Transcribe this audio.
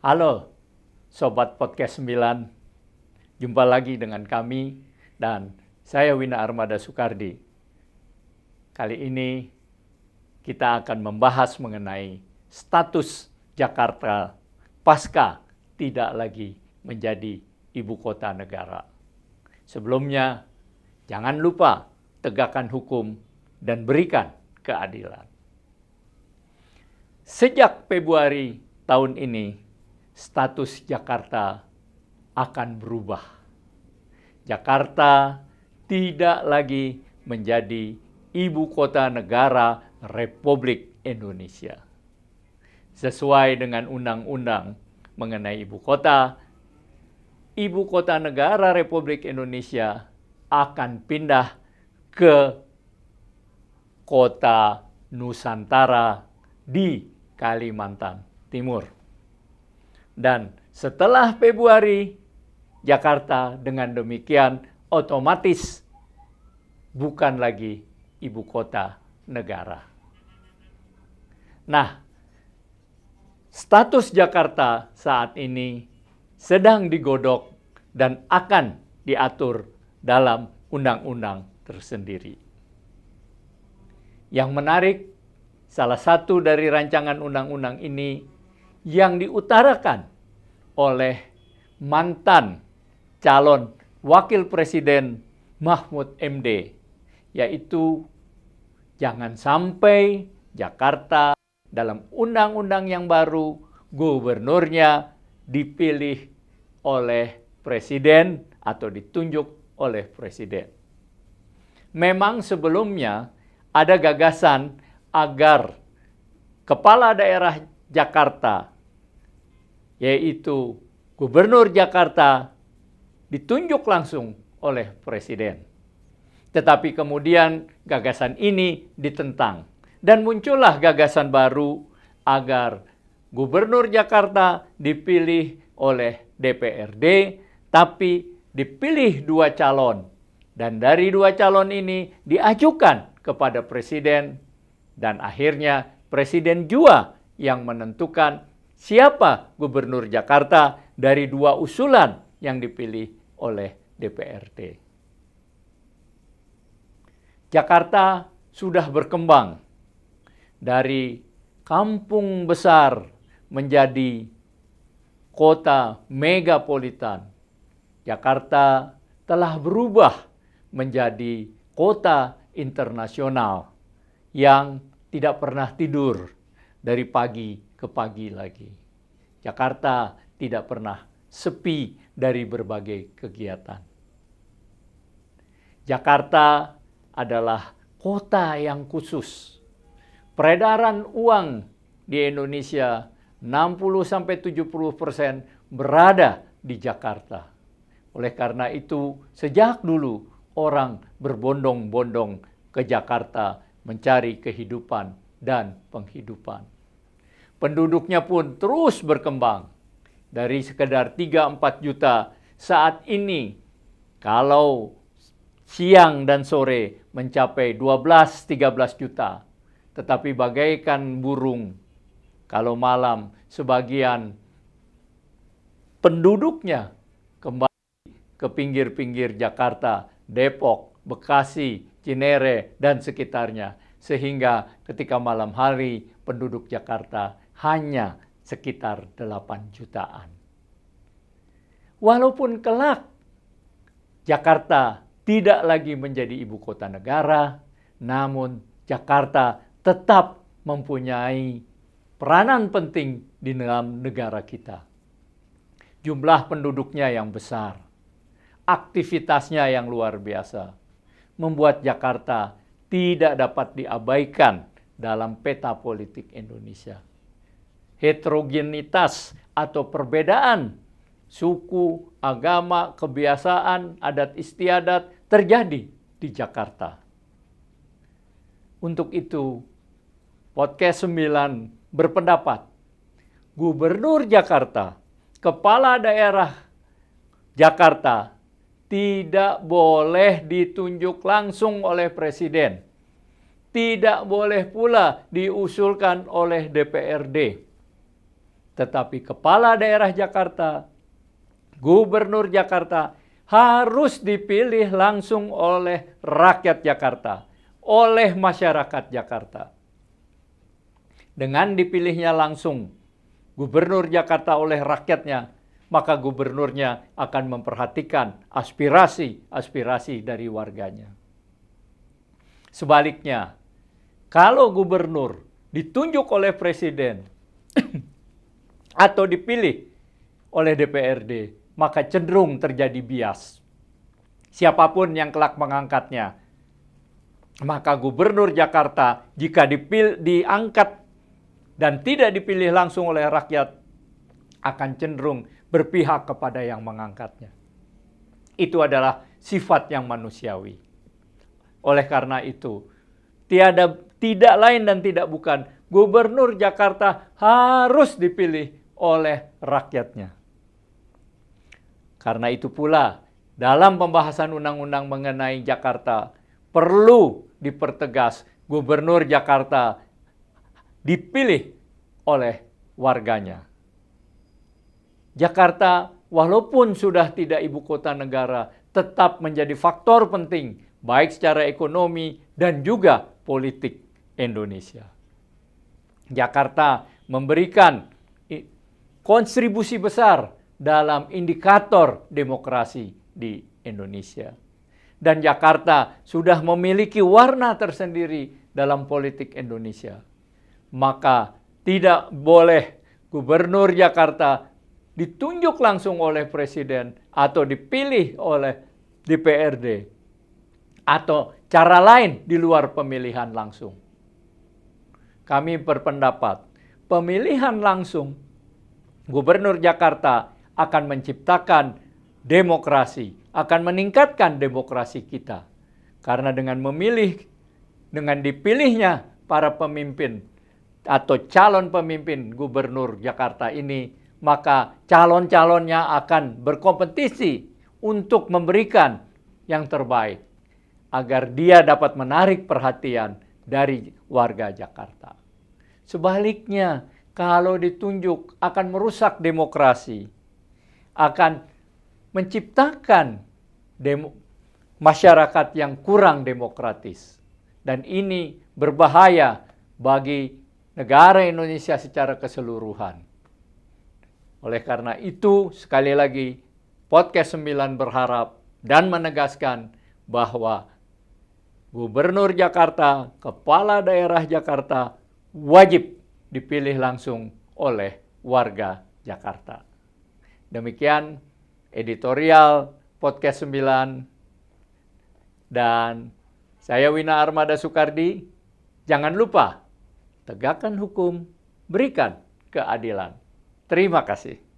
Halo, Sobat Podcast 9. Jumpa lagi dengan kami dan saya Wina Armada Soekardi. Kali ini kita akan membahas mengenai status Jakarta pasca tidak lagi menjadi ibu kota negara. Sebelumnya, jangan lupa tegakkan hukum dan berikan keadilan. Sejak Februari tahun ini, status Jakarta akan berubah. Jakarta tidak lagi menjadi ibu kota negara Republik Indonesia. Sesuai dengan undang-undang mengenai ibu kota negara Republik Indonesia akan pindah ke kota Nusantara di Kalimantan Timur. Dan setelah Februari, Jakarta dengan demikian otomatis bukan lagi ibu kota negara. Nah, status Jakarta saat ini sedang digodok dan akan diatur dalam undang-undang tersendiri. Yang menarik, salah satu dari rancangan undang-undang ini yang diutarakan oleh mantan calon wakil presiden Mahfud MD, yaitu jangan sampai Jakarta dalam undang-undang yang baru gubernurnya dipilih oleh presiden atau ditunjuk oleh presiden. Memang sebelumnya ada gagasan agar kepala daerah Jakarta, yaitu Gubernur Jakarta, ditunjuk langsung oleh Presiden. Tetapi kemudian gagasan ini ditentang dan muncullah gagasan baru agar Gubernur Jakarta dipilih oleh DPRD, tapi dipilih 2 calon. Dan dari 2 calon ini diajukan kepada Presiden dan akhirnya Presiden juga yang menentukan siapa Gubernur Jakarta dari 2 usulan yang dipilih oleh DPRD. Jakarta sudah berkembang dari kampung besar menjadi kota megapolitan. Jakarta telah berubah menjadi kota internasional yang tidak pernah tidur dari pagi ke pagi lagi. Jakarta tidak pernah sepi dari berbagai kegiatan. Jakarta adalah kota yang khusus. Peredaran uang di Indonesia 60-70% berada di Jakarta. Oleh karena itu, sejak dulu orang berbondong-bondong ke Jakarta mencari kehidupan dan penghidupan. Penduduknya pun terus berkembang. Dari sekedar 3-4 juta saat ini, kalau siang dan sore mencapai 12-13 juta. Tetapi bagaikan burung, kalau malam sebagian penduduknya kembali ke pinggir-pinggir Jakarta, Depok, Bekasi, Cinere, dan sekitarnya. Sehingga ketika malam hari penduduk Jakarta hanya sekitar 8 jutaan. Walaupun kelak Jakarta tidak lagi menjadi ibu kota negara, namun Jakarta tetap mempunyai peranan penting di dalam negara kita. Jumlah penduduknya yang besar, aktivitasnya yang luar biasa, membuat Jakarta tidak dapat diabaikan dalam peta politik Indonesia. Heterogenitas atau perbedaan suku, agama, kebiasaan, adat istiadat terjadi di Jakarta. Untuk itu, Podcast 9 berpendapat, Gubernur Jakarta, Kepala Daerah Jakarta tidak boleh ditunjuk langsung oleh Presiden. Tidak boleh pula diusulkan oleh DPRD. Tetapi kepala daerah Jakarta, gubernur Jakarta harus dipilih langsung oleh rakyat Jakarta, oleh masyarakat Jakarta. Dengan dipilihnya langsung gubernur Jakarta oleh rakyatnya, maka gubernurnya akan memperhatikan aspirasi dari warganya. Sebaliknya, kalau gubernur ditunjuk oleh presiden atau dipilih oleh DPRD, maka cenderung terjadi bias. Siapapun yang kelak mengangkatnya, maka gubernur Jakarta jika diangkat dan tidak dipilih langsung oleh rakyat, akan cenderung berpihak kepada yang mengangkatnya. Itu adalah sifat yang manusiawi. Oleh karena itu, tidak lain dan tidak bukan, gubernur Jakarta harus dipilih oleh rakyatnya. Karena itu pula, dalam pembahasan undang-undang mengenai Jakarta, perlu dipertegas gubernur Jakarta dipilih oleh warganya. Jakarta, walaupun sudah tidak ibu kota negara, tetap menjadi faktor penting, baik secara ekonomi dan juga politik Indonesia. Jakarta memberikan kontribusi besar dalam indikator demokrasi di Indonesia. Dan Jakarta sudah memiliki warna tersendiri dalam politik Indonesia. Maka tidak boleh gubernur Jakarta ditunjuk langsung oleh presiden atau dipilih oleh DPRD atau cara lain di luar pemilihan langsung. Kami berpendapat pemilihan langsung gubernur Jakarta akan menciptakan demokrasi, akan meningkatkan demokrasi kita. Karena dengan dipilihnya para pemimpin atau calon pemimpin gubernur Jakarta ini, maka calon-calonnya akan berkompetisi untuk memberikan yang terbaik agar dia dapat menarik perhatian dari warga Jakarta. Sebaliknya, kalau ditunjuk akan merusak demokrasi, akan menciptakan masyarakat yang kurang demokratis. Dan ini berbahaya bagi negara Indonesia secara keseluruhan. Oleh karena itu, sekali lagi, Podcast 9 berharap dan menegaskan bahwa Gubernur Jakarta, Kepala Daerah Jakarta wajib dipilih langsung oleh warga Jakarta. Demikian editorial Podcast 9 dan saya Wina Armada Soekardi. Jangan lupa tegakkan hukum, berikan keadilan. Terima kasih.